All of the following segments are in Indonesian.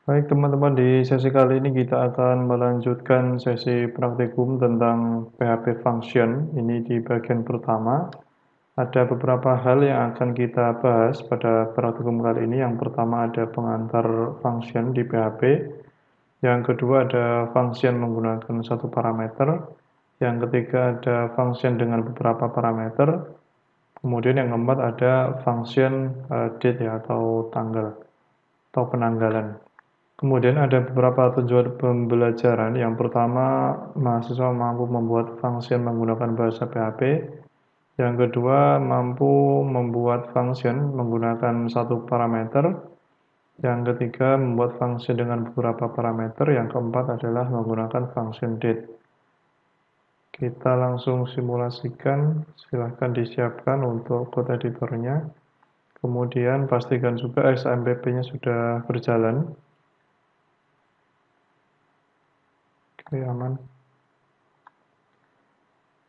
Baik teman-teman, di sesi kali ini kita akan melanjutkan sesi praktikum tentang PHP function. Ini di bagian pertama. Ada beberapa hal yang akan kita bahas pada praktikum kali ini. Yang pertama ada pengantar function di PHP. Yang kedua ada function menggunakan satu parameter. Yang ketiga ada function dengan beberapa parameter. Kemudian yang keempat ada function date ya, atau tanggal atau penanggalan. Kemudian ada beberapa tujuan pembelajaran. Yang pertama, mahasiswa mampu membuat function menggunakan bahasa PHP. Yang kedua, mampu membuat function menggunakan satu parameter. Yang ketiga, membuat function dengan beberapa parameter. Yang keempat adalah menggunakan function date. Kita langsung simulasikan. Silahkan disiapkan untuk code editornya. Kemudian pastikan juga XAMPP-nya sudah berjalan. Oke, aman.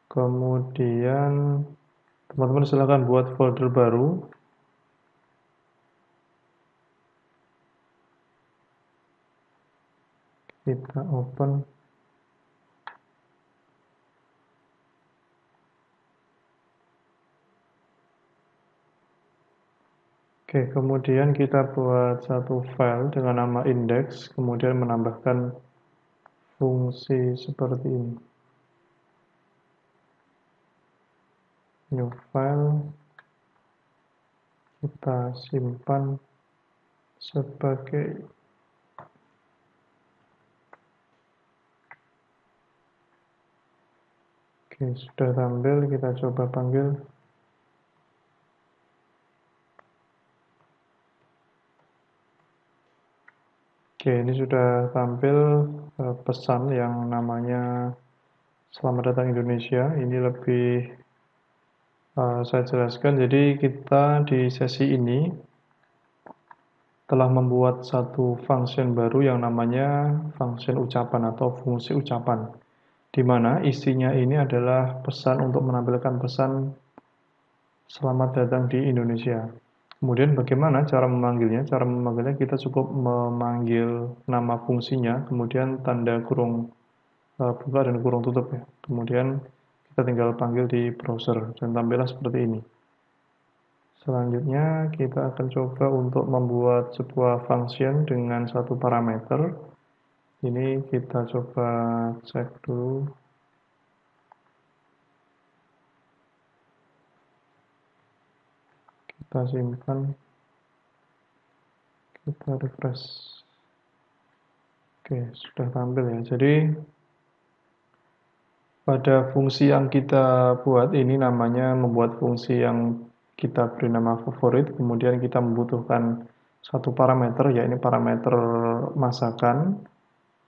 Kemudian teman-teman silakan buat folder baru. Kita open. Oke, kemudian kita buat satu file dengan nama index, kemudian menambahkan fungsi seperti ini. New file, kita simpan sebagai Oke, sudah tampil, kita coba panggil. Oke, ini sudah tampil pesan yang namanya Selamat datang Indonesia. Ini lebih saya jelaskan. Jadi kita di sesi ini telah membuat satu function baru yang namanya function ucapan atau fungsi ucapan, di mana isinya ini adalah pesan untuk menampilkan pesan selamat datang di Indonesia. Kemudian bagaimana cara memanggilnya? Cara memanggilnya kita cukup memanggil nama fungsinya, kemudian tanda kurung buka dan kurung tutup ya. Kemudian kita tinggal panggil di browser dan tampillah seperti ini. Selanjutnya kita akan coba untuk membuat sebuah function dengan satu parameter. Ini kita coba cek dulu. Kita simpan. Kita refresh. Oke, sudah tampil ya. Jadi pada fungsi yang kita buat ini namanya membuat fungsi yang kita beri nama favorit. Kemudian kita membutuhkan satu parameter, yaitu parameter masakan.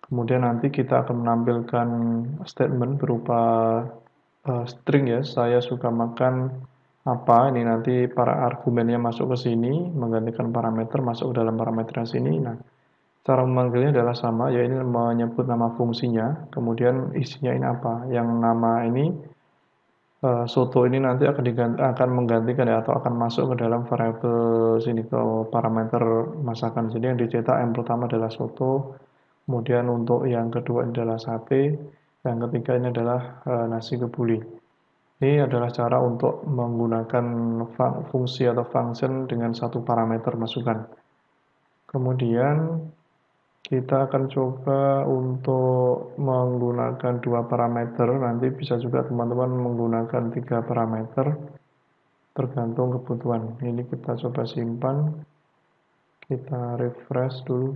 Kemudian nanti kita akan menampilkan statement berupa string ya, saya suka makan apa. Ini nanti para argumennya masuk ke sini, menggantikan parameter masuk ke dalam parameter sini. Nah, cara memanggilnya adalah sama, yaitu menyebut nama fungsinya, kemudian isinya ini apa. Yang nama ini soto ini nanti akan menggantikan ya, atau akan masuk ke dalam variabel sini ke parameter masakan. Jadi yang dicetak yang pertama adalah soto, kemudian untuk yang kedua ini adalah sate, yang ketiga ini adalah nasi kebuli. Ini adalah cara untuk menggunakan fungsi atau function dengan satu parameter masukan. Kemudian kita akan coba untuk menggunakan dua parameter. Nanti bisa juga teman-teman menggunakan tiga parameter, tergantung kebutuhan. Ini kita coba simpan. Kita refresh dulu.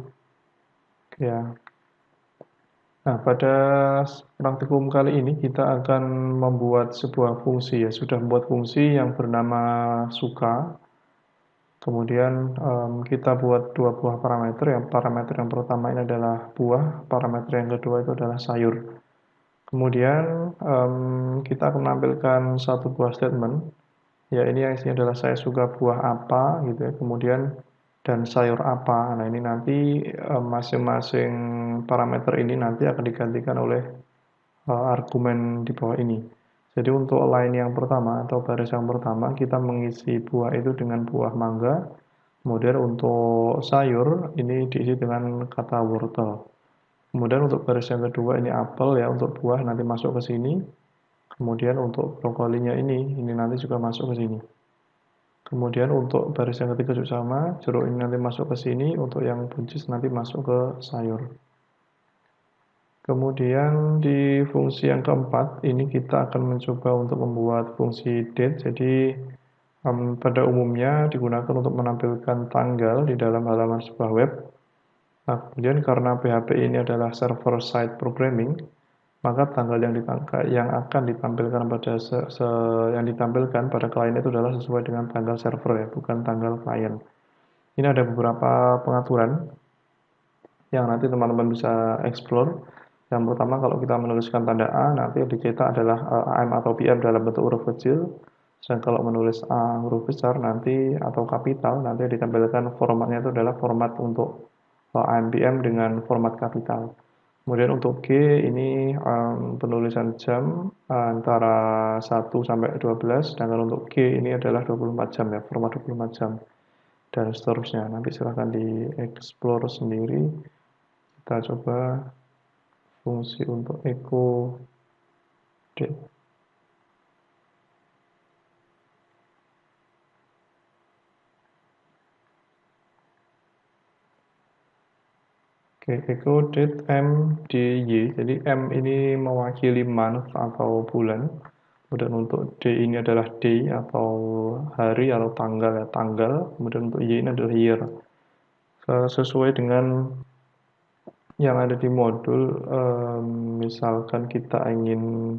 Ya. Nah, pada praktikum kali ini kita akan membuat sebuah fungsi ya. Sudah membuat fungsi yang bernama suka. Kemudian kita buat dua buah parameter. Yang parameter yang pertama ini adalah buah, parameter yang kedua itu adalah sayur. Kemudian kita akan menampilkan satu buah statement. Ya, ini yang isinya adalah saya suka buah apa gitu ya. Kemudian dan sayur apa. Nah, ini nanti masing-masing parameter ini nanti akan digantikan oleh argumen di bawah ini. Jadi untuk line yang pertama atau baris yang pertama kita mengisi buah itu dengan buah mangga. Kemudian untuk sayur ini diisi dengan kata wortel. Kemudian untuk baris yang kedua ini apel ya, untuk buah nanti masuk ke sini. Kemudian untuk brokolinya ini nanti juga masuk ke sini. Kemudian untuk baris yang ketiga juga sama, jeruk ini nanti masuk ke sini, untuk yang buncis nanti masuk ke sayur. Kemudian di fungsi yang keempat, ini kita akan mencoba untuk membuat fungsi date. Jadi pada umumnya digunakan untuk menampilkan tanggal di dalam halaman sebuah web. Nah, kemudian karena PHP ini adalah server-side programming, maka tanggal yang akan ditampilkan yang ditampilkan pada klien itu adalah sesuai dengan tanggal server ya, bukan tanggal klien. Ini ada beberapa pengaturan yang nanti teman-teman bisa explore. Yang pertama, kalau kita menuliskan tanda A, nanti yang dicetak adalah AM atau PM dalam bentuk huruf kecil. Dan kalau menulis A huruf besar nanti atau kapital, nanti yang ditampilkan formatnya itu adalah format untuk AM PM dengan format kapital. Kemudian untuk G ini penulisan jam antara 1 sampai 12, sedangkan untuk G ini adalah 24 jam ya, format 24 jam dan seterusnya. Nanti silahkan di-explore sendiri. Kita coba fungsi untuk echo date. Oke, echo date MDY. Jadi M ini mewakili month atau bulan. Kemudian untuk D ini adalah day atau hari atau tanggal ya, tanggal. Kemudian untuk Y ini adalah year. Sesuai dengan yang ada di modul, misalkan kita ingin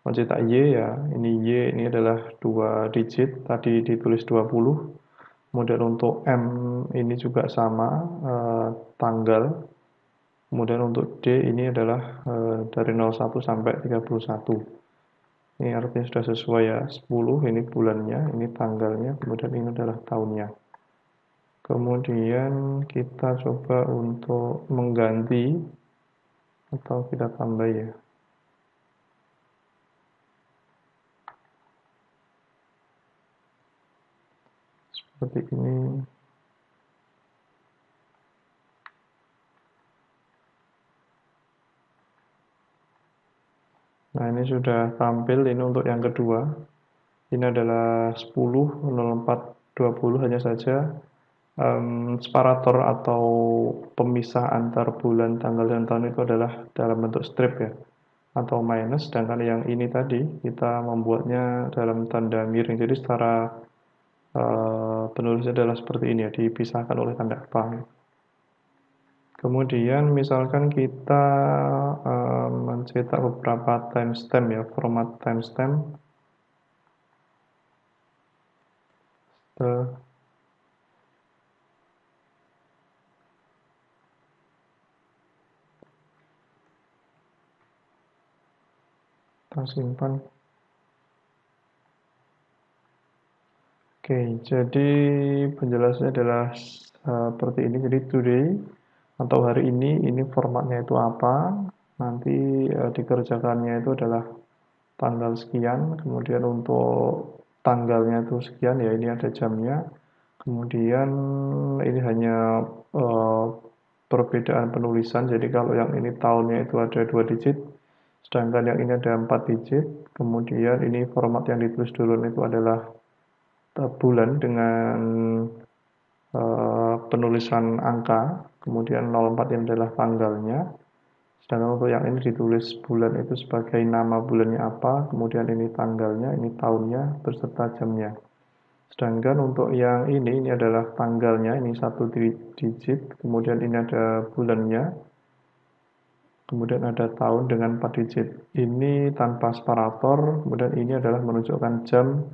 mencetak Y ya, ini Y ini adalah 2 digit, tadi ditulis 20. Kemudian untuk M ini juga sama, tanggal. Kemudian untuk D ini adalah dari 01 sampai 31. Ini artinya sudah sesuai ya, 10 ini bulannya, ini tanggalnya, kemudian ini adalah tahunnya. Kemudian kita coba untuk mengganti atau kita tambah ya. Seperti ini. Nah, ini sudah tampil, ini untuk yang kedua. Ini adalah 10.04.20 hanya saja separator atau pemisah antar bulan, tanggal, dan tahun itu adalah dalam bentuk strip ya, atau minus, sedangkan yang ini tadi kita membuatnya dalam tanda miring. Jadi secara penulisnya adalah seperti ini ya, dipisahkan oleh tanda apa. Kemudian misalkan kita mencetak beberapa timestamp ya, format timestamp. Kita simpan. Oke, jadi penjelasannya adalah seperti ini. Jadi today atau hari ini formatnya itu apa, nanti dikerjakannya itu adalah tanggal sekian, kemudian untuk tanggalnya itu sekian ya, ini ada jamnya. Kemudian ini hanya perbedaan penulisan, jadi kalau yang ini tahunnya itu ada 2 digit, sedangkan yang ini ada 4 digit. Kemudian ini format yang ditulis dulu itu adalah bulan dengan penulisan angka, kemudian 04 ini adalah tanggalnya, sedangkan untuk yang ini ditulis bulan itu sebagai nama bulannya apa, kemudian ini tanggalnya, ini tahunnya, beserta jamnya. Sedangkan untuk yang ini adalah tanggalnya, ini 1 digit, kemudian ini ada bulannya, kemudian ada tahun dengan 4 digit. Ini tanpa separator, kemudian ini adalah menunjukkan jam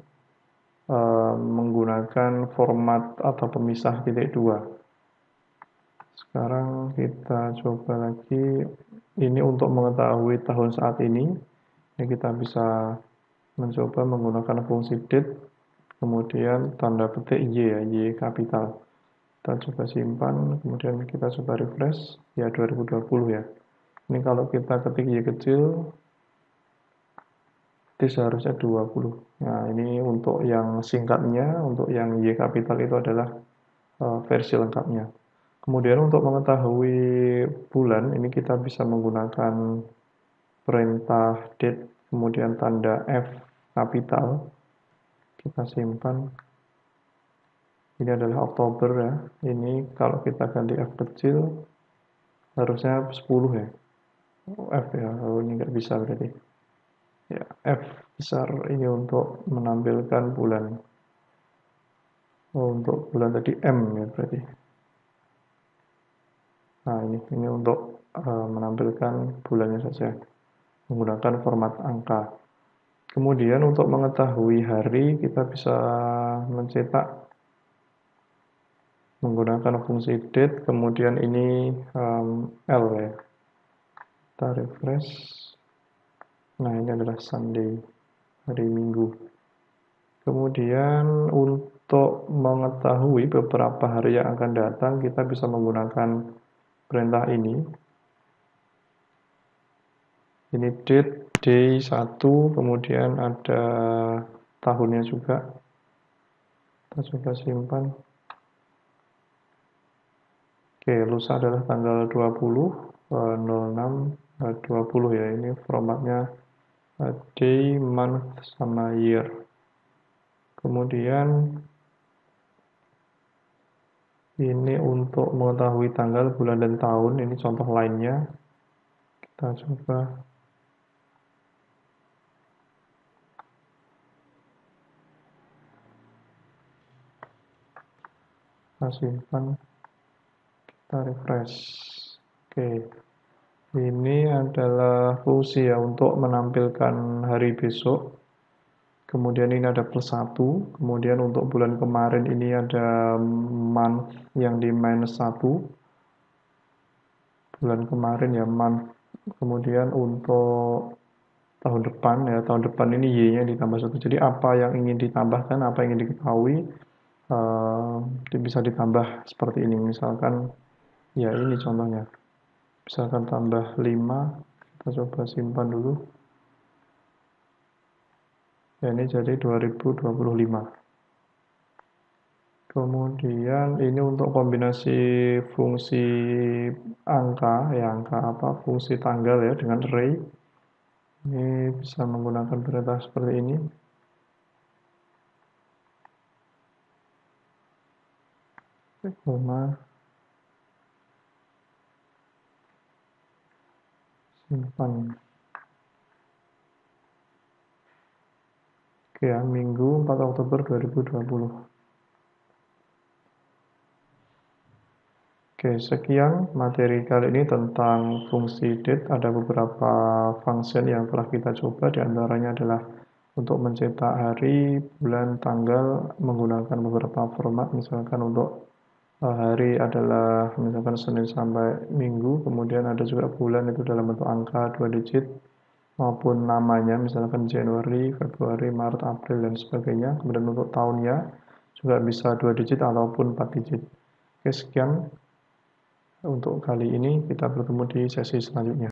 menggunakan format atau pemisah titik 2. Sekarang kita coba lagi, ini untuk mengetahui tahun saat ini kita bisa mencoba menggunakan fungsi date, kemudian tanda petik Y ya, Y kapital. Kita coba simpan, kemudian kita coba refresh, ya 2020 ya. Ini kalau kita ketik Y kecil, itu seharusnya 20. Nah, ini untuk yang singkatnya, untuk yang Y kapital itu adalah versi lengkapnya. Kemudian untuk mengetahui bulan, ini kita bisa menggunakan perintah date, kemudian tanda F kapital, kita simpan. Ini adalah Oktober ya. Ini kalau kita ganti F kecil, harusnya 10 ya. F ya, ini nggak bisa berarti. Ya, F besar ini untuk menampilkan bulan. Untuk bulan tadi M ya berarti. Nah, ini untuk menampilkan bulannya saja menggunakan format angka. Kemudian untuk mengetahui hari kita bisa mencetak menggunakan fungsi date, kemudian ini L ya. Kita refresh. Nah, ini adalah Sunday, hari Minggu. Kemudian untuk mengetahui beberapa hari yang akan datang, kita bisa menggunakan perintah ini. Ini date, day 1, kemudian ada tahunnya juga. Kita coba simpan. Oke, lusa adalah tanggal 20 ya. Ini formatnya day, month, sama year. Kemudian ini untuk mengetahui tanggal, bulan, dan tahun. Ini contoh lainnya. Kita coba. Kita simpan. Kita refresh. Oke. Ini adalah fungsi ya untuk menampilkan hari besok. Kemudian ini ada +1. Kemudian untuk bulan kemarin ini ada month yang di -1. Bulan kemarin ya month. Kemudian untuk tahun depan ini Y-nya ditambah 1. Jadi apa yang ingin ditambahkan, apa yang ingin diketahui, bisa ditambah seperti ini. Misalkan ya ini contohnya. Misalkan tambah 5, kita coba simpan dulu. Ya, ini jadi 2025. Kemudian ini untuk kombinasi fungsi angka, fungsi tanggal ya dengan array. Ini bisa menggunakan perintah seperti ini. Koma, simpan. Oke ya, Minggu 4 Oktober 2020. Oke, sekian materi kali ini tentang fungsi date. Ada beberapa function yang telah kita coba, diantaranya adalah untuk mencetak hari, bulan, tanggal menggunakan beberapa format. Misalkan untuk hari adalah misalkan Senin sampai Minggu, kemudian ada juga bulan itu dalam bentuk angka 2 digit, maupun namanya misalkan Januari, Februari, Maret, April, dan sebagainya. Kemudian untuk tahunnya juga bisa 2 digit ataupun 4 digit. Oke, sekian untuk kali ini, kita bertemu di sesi selanjutnya.